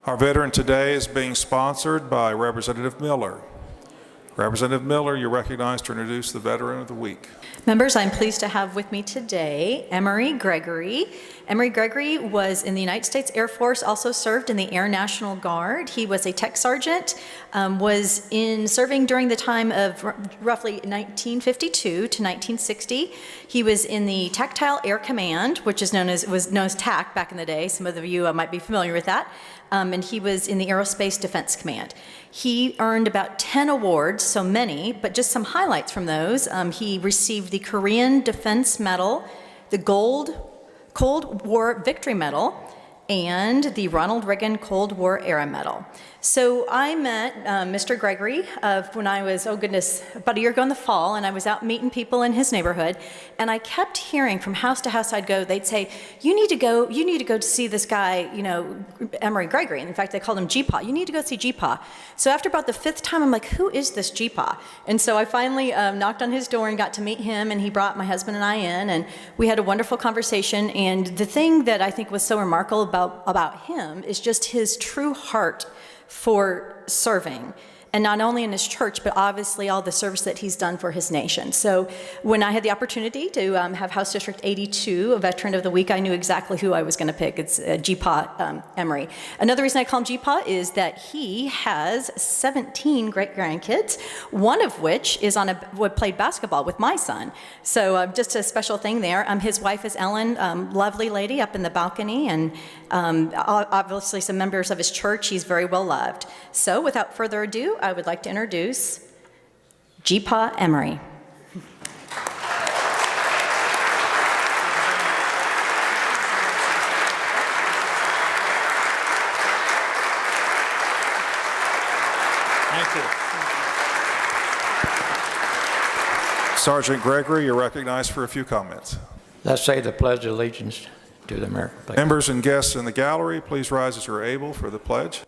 Our veteran today is being sponsored by Representative Miller. Representative Miller, you're recognized to introduce the Veteran of the Week. Members, I'm pleased to have with me today Emery Gregory. Emery Gregory was in the United States Air Force, also served in the Air National Guard. He was a tech sergeant, was serving during the time of roughly 1952 to 1960. He was in the Tactile Air Command, which was known as TAC back in the day. Some of you might be familiar with that. And he was in the Aerospace Defense Command. He earned about 10 awards, so many, but just some highlights from those. He received the Korean Defense Medal, the Cold War Victory Medal, and the Ronald Reagan Cold War Era Medal. So I met Mr. Gregory when I was, about a year ago in the fall, and I was out meeting people in his neighborhood, and I kept hearing from house to house I'd go, they'd say, you need to go to see this guy, Emery Gregory. And in fact, they called him GPA. You need to go see GPA. So after about the fifth time, I'm like, who is this GPA? And so I finally knocked on his door and got to meet him, and he brought my husband and I in, and we had a wonderful conversation. And the thing that I think was so remarkable about him is just his true heart for serving, and not only in his church, but obviously all the service that he's done for his nation. So when I had the opportunity to have House District 82, a Veteran of the Week, I knew exactly who I was going to pick. It's GPA Emery. Another reason I call him GPA is that he has 17 great-grandkids, one of which is played basketball with my son. So just a special thing there. His wife is Ellen, lovely lady up in the balcony, and obviously some members of his church. He's very well loved. So without further ado, I would like to introduce GPA Emery. Thank you. Sergeant Gregory, you're recognized for a few comments. Let's say the Pledge of Allegiance to the American flag. Members and guests in the gallery, please rise as you're able for the pledge.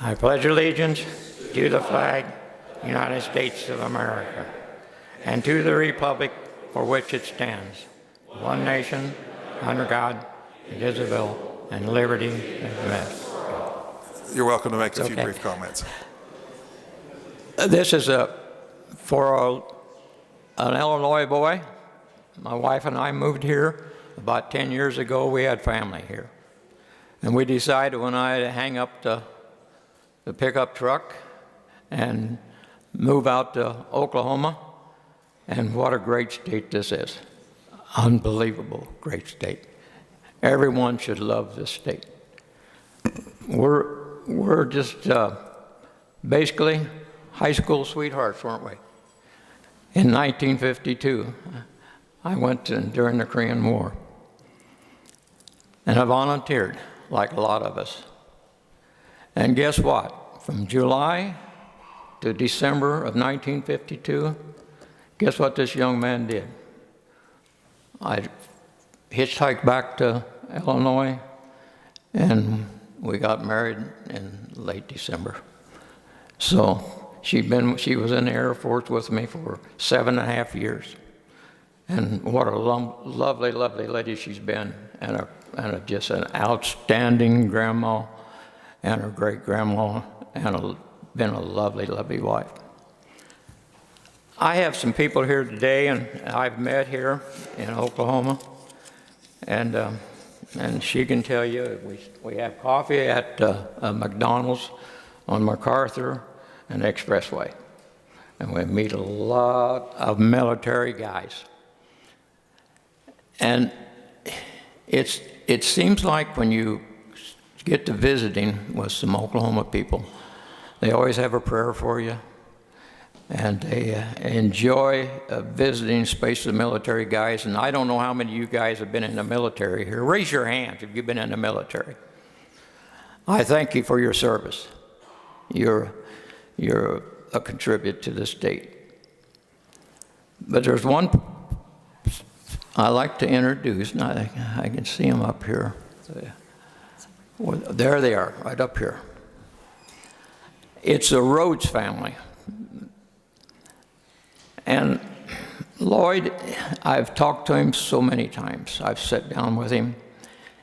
I pledge allegiance to the flag, United States of America, and to the republic for which it stands, one nation, under God, indivisible, and liberty and justice. You're welcome to make a few brief comments. This is for an Illinois boy. My wife and I moved here about 10 years ago. We had family here. And we decided when I hang up the pickup truck and move out to Oklahoma, and what a great state this is. Unbelievable great state. Everyone should love this state. We're just basically high school sweethearts, weren't we? In 1952, I went during the Korean War, and I volunteered like a lot of us. And guess what? From July to December of 1952, guess what this young man did? I hitchhiked back to Illinois, and we got married in late December. So she was in the Air Force with me for 7.5 years. And what a lovely, lovely lady she's been, and just an outstanding grandma, and her great-grandma, and been a lovely, lovely wife. I have some people here today, and I've met here in Oklahoma, and she can tell you we have coffee at McDonald's on MacArthur and Expressway, and we meet a lot of military guys. And it seems like when you get to visiting with some Oklahoma people, they always have a prayer for you, and they enjoy visiting space of military guys. And I don't know how many of you guys have been in the military here. Raise your hands if you've been in the military. I thank you for your service. You're a contribute to the state. But there's one I like to introduce, and I can see them up here. Well, there they are, right up here. It's the Rhodes family. And Lloyd, I've talked to him so many times. I've sat down with him.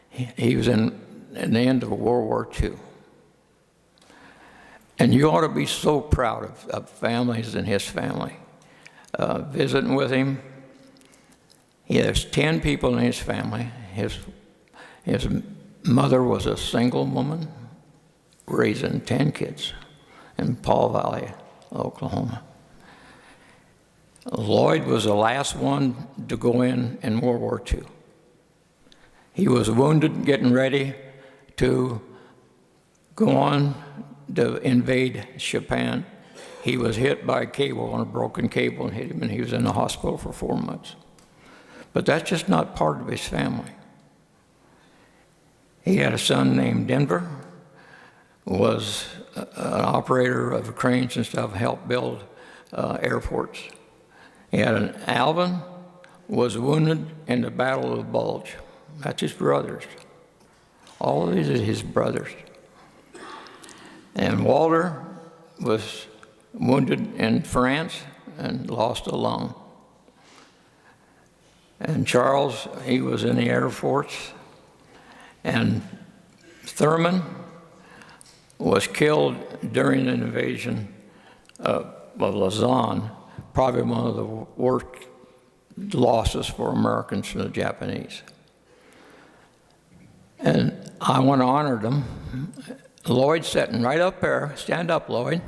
He was in in the end of World War II. And you ought to be so proud of families and his family. Visiting with him, there's 10 people in his family. His mother was a single woman raising 10 kids in Paul Valley, Oklahoma. Lloyd was the last one to go in World War II. He was wounded, getting ready to go on to invade Japan. He was hit by a cable, on a broken cable, and hit him, and he was in the hospital for 4 months. But that's just not part of his family. He had a son named Denver, was an operator of cranes and stuff, helped build airports. He had an Alvin, was wounded in the Battle of the Bulge. That's his brothers. All of these are his brothers. And Walter was wounded in France and lost a lung. And Charles, he was in the Air Force. And Thurman was killed during the invasion of Luzon, probably one of the worst losses for Americans from the Japanese. And I want to honor them. Lloyd's sitting right up there. Stand up, Lloyd.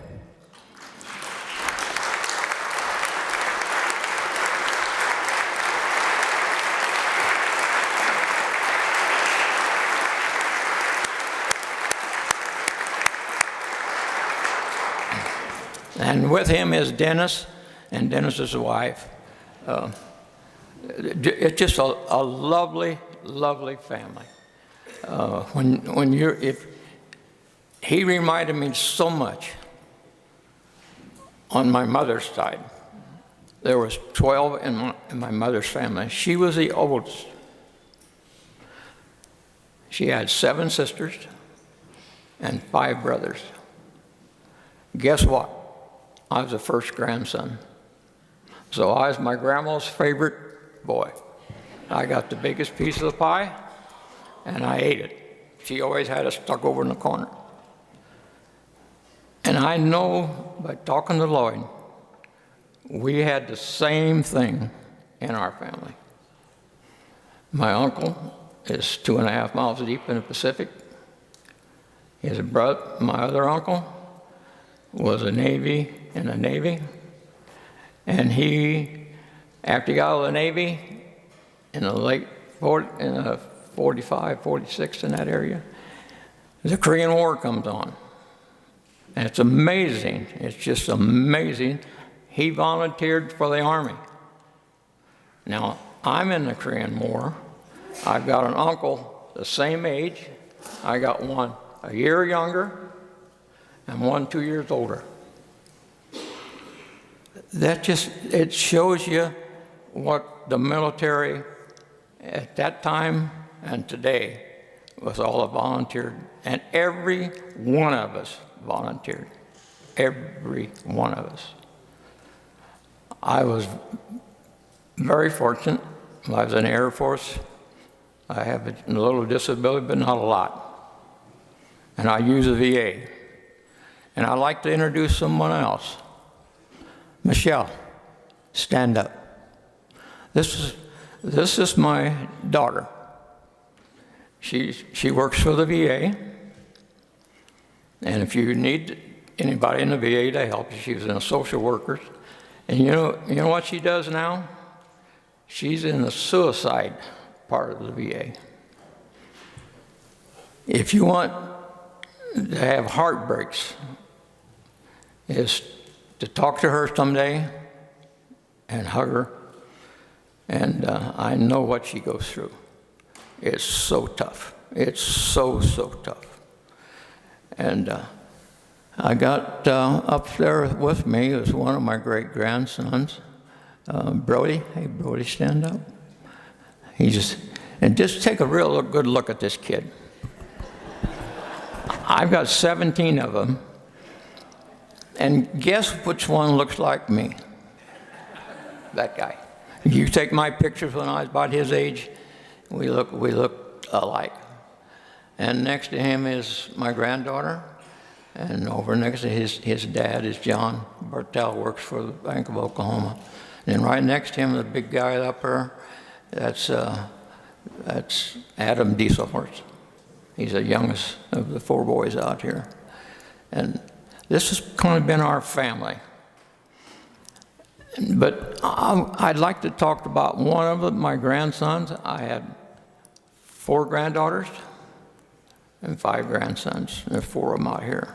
And with him is Dennis, and Dennis's wife. It's just a lovely, lovely family. He reminded me so much on my mother's side. There was 12 in my mother's family. She was the oldest. She had 7 sisters and 5 brothers. Guess what? I was the first grandson. So I was my grandma's favorite boy. I got the biggest piece of the pie, and I ate it. She always had it stuck over in the corner. And I know by talking to Lloyd, we had the same thing in our family. My uncle is 2.5 miles deep in the Pacific. His brother, my other uncle, was in the Navy. And he, after he got out of the Navy, in the late 45, 46, in that area, the Korean War comes on. And it's amazing. It's just amazing. He volunteered for the Army. Now, I'm in the Korean War. I've got an uncle the same age. I got one a year younger and one 2 years older. It shows you what the military at that time and today was all volunteered. And every one of us volunteered. Every one of us. I was very fortunate. I was in the Air Force. I have a little disability, but not a lot. And I use the VA. And I'd like to introduce someone else. Michelle, stand up. This is my daughter. She works for the VA. And if you need anybody in the VA to help you, she was in a social worker. And you know what she does now? She's in the suicide part of the VA. If you want to have heartbreaks, is to talk to her someday and hug her. And I know what she goes through. It's so tough. It's so tough. And I got up there with me is one of my great-grandsons, Brody. Hey, Brody, stand up. And just take a real good look at this kid. I've got 17 of them. And guess which one looks like me? That guy. You take my pictures when I was about his age, we look alike. And next to him is my granddaughter. And over next to his dad is John Bartell, works for the Bank of Oklahoma. And right next to him, the big guy up there, that's Adam Dieselhorst. He's the youngest of the 4 boys out here. And this has kind of been our family. But I'd like to talk about one of my grandsons. I had 4 granddaughters and 5 grandsons. There's 4 of them out here.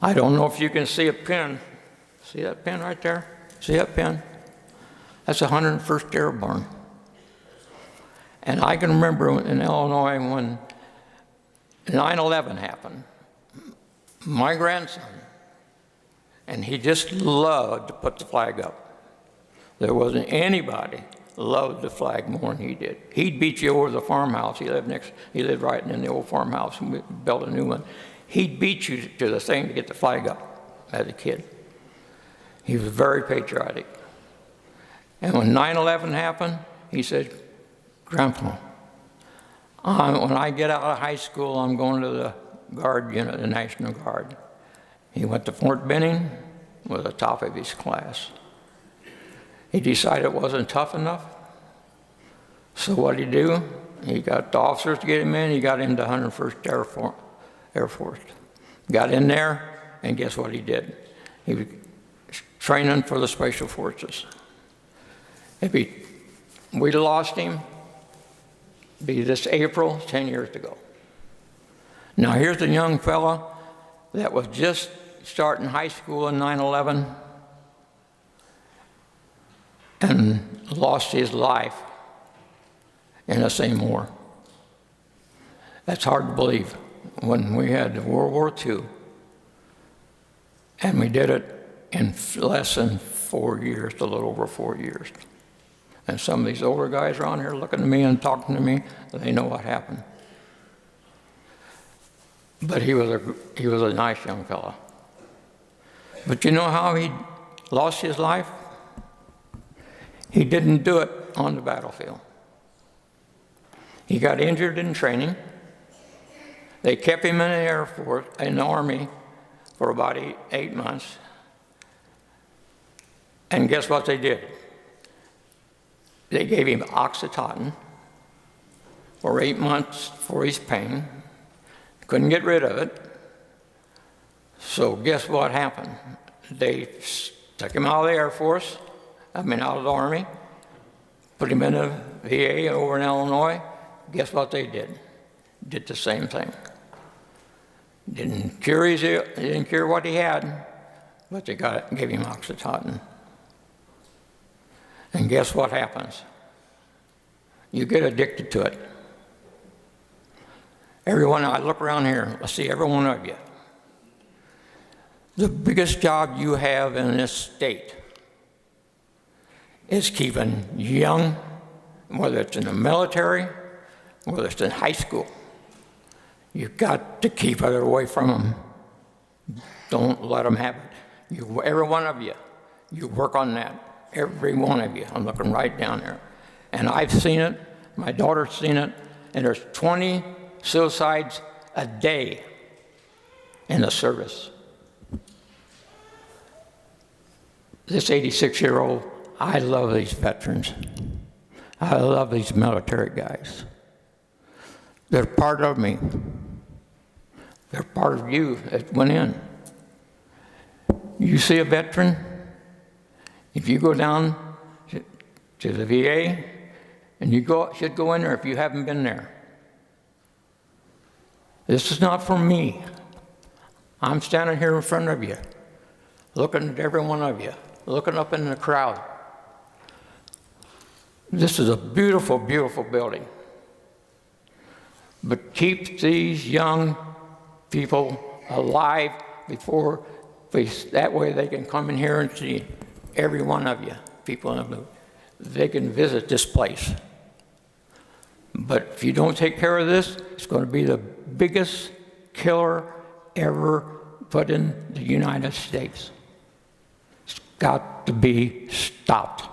I don't know if you can see a pin. See that pin right there? See that pin? That's 101st Airborne. And I can remember in Illinois when 9/11 happened, my grandson, and he just loved to put the flag up. There wasn't anybody loved the flag more than he did. He'd beat you over the farmhouse. He lived right in the old farmhouse, and we built a new one. He'd beat you to the thing to get the flag up as a kid. He was very patriotic. And when 9/11 happened, he said, Grandpa, when I get out of high school, I'm going to the Guard unit, the National Guard. He went to Fort Benning, was the top of his class. He decided it wasn't tough enough. So what did he do? He got the officers to get him in. He got him to 101st Air Force. Got in there, and guess what he did? He was training for the Special Forces. We lost him, be this April, 10 years ago. Now here's a young fella that was just starting high school in 9/11 and lost his life in the same war. That's hard to believe. When we had World War II, and we did it in less than 4 years, a little over 4 years. And some of these older guys around here looking at me and talking to me, they know what happened. But he was a nice young fella. But you know how he lost his life? He didn't do it on the battlefield. He got injured in training. They kept him in the Air Force, in the Army, for about 8 months. And guess what they did? They gave him Oxycontin for 8 months for his pain. Couldn't get rid of it. So guess what happened? They took him out of the Air Force, out of the Army, put him in a VA over in Illinois. Guess what they did? Did the same thing. Didn't cure what he had, but they gave him Oxycontin. And guess what happens? You get addicted to it. Everyone, I look around here, I see every one of you. The biggest job you have in this state is keeping young, whether it's in the military, whether it's in high school. You've got to keep it away from them. Don't let them have it. Every one of you, you work on that. Every one of you. I'm looking right down there. And I've seen it. My daughter's seen it. And there's 20 suicides a day in the service. This 86-year-old, I love these veterans. I love these military guys. They're part of me. They're part of you that went in. You see a veteran, if you go down to the VA, and you should go in there if you haven't been there. This is not for me. I'm standing here in front of you, looking at every one of you, looking up in the crowd. This is a beautiful, beautiful building. But keep these young people alive before that way they can come in here and see every one of you, people in the blue. They can visit this place. But if you don't take care of this, it's going to be the biggest killer ever put in the United States. It's got to be stopped.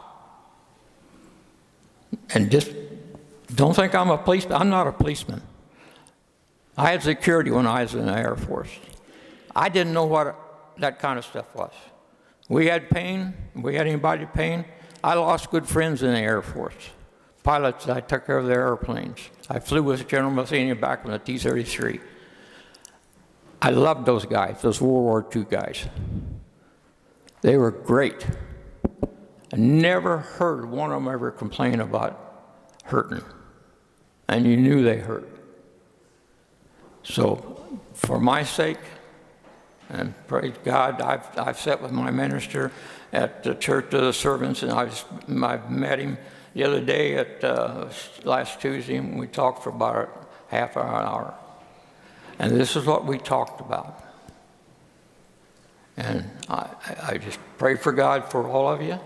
And just don't think I'm a policeman. I'm not a policeman. I had security when I was in the Air Force. I didn't know what that kind of stuff was. We had pain. We had anybody pain. I lost good friends in the Air Force. Pilots, I took care of their airplanes. I flew with General Matheny back on the T-33. I loved those guys, those World War II guys. They were great. I never heard one of them ever complain about hurting. And you knew they hurt. So, for my sake, and praise God, I've sat with my minister at the Church of the Servants, and I've met him the other day at last Tuesday, and we talked for about half an hour. And this is what we talked about. And I just pray for God for all of you.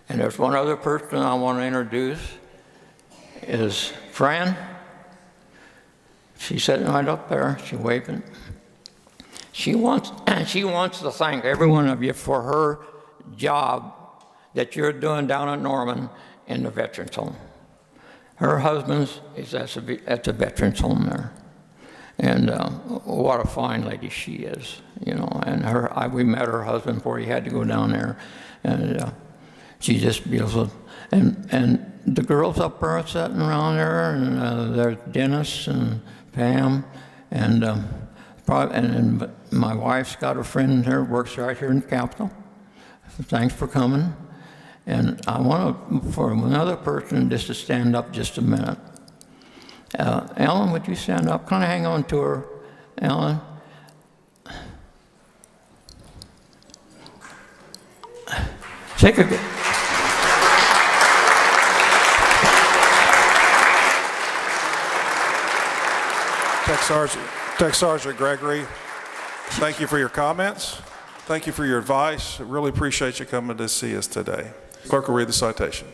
And there's one other person I want to introduce, is Fran. She's sitting right up there, she's waving. She wants to thank every one of you for her job that you're doing down at Norman in the Veterans Home. Her husband is at the Veterans Home there. And what a fine lady she is, you know. And we met her husband before he had to go down there. And she's just beautiful. And the girls up there are sitting around there, and there's Dennis and Pam, and my wife's got a friend here, works right here in the Capitol. Thanks for coming. And I want for another person just to stand up just a minute. Ellen, would you stand up? Kind of hang on to her, Ellen. Take a good. Tech Sergeant Gregory, thank you for your comments. Thank you for your advice. I really appreciate you coming to see us today. Clerk will read the citation.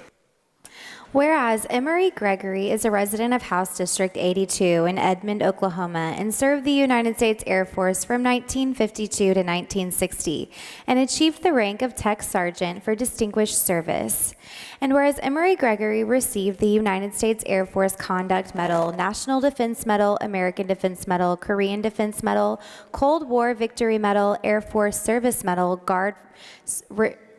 Whereas Emery Gregory is a resident of House District 82 in Edmond, Oklahoma, and served the United States Air Force from 1952 to 1960, and achieved the rank of Tech Sergeant for distinguished service. And whereas Emery Gregory received the United States Air Force Conduct Medal, National Defense Medal, American Defense Medal, Korean Defense Medal, Cold War Victory Medal, Air Force Service Medal,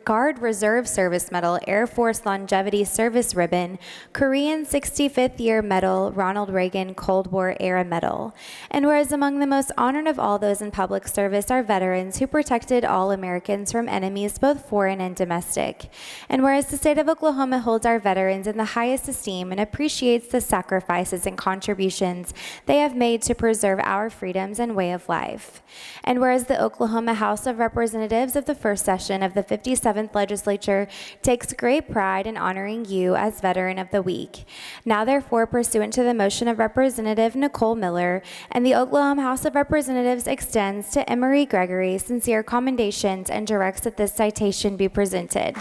Guard Reserve Service Medal, Air Force Longevity Service Ribbon, Korean 65th Year Medal, Ronald Reagan Cold War Era Medal. And whereas among the most honored of all those in public service are veterans who protected all Americans from enemies both foreign and domestic. And whereas the state of Oklahoma holds our veterans in the highest esteem and appreciates the sacrifices and contributions they have made to preserve our freedoms and way of life. And whereas the Oklahoma House of Representatives of the first session of the 57th Legislature takes great pride in honoring you as Veteran of the Week. Now therefore, pursuant to the motion of Representative Nicole Miller, and the Oklahoma House of Representatives extends to Emery Gregory sincere commendations and directs that this citation be presented.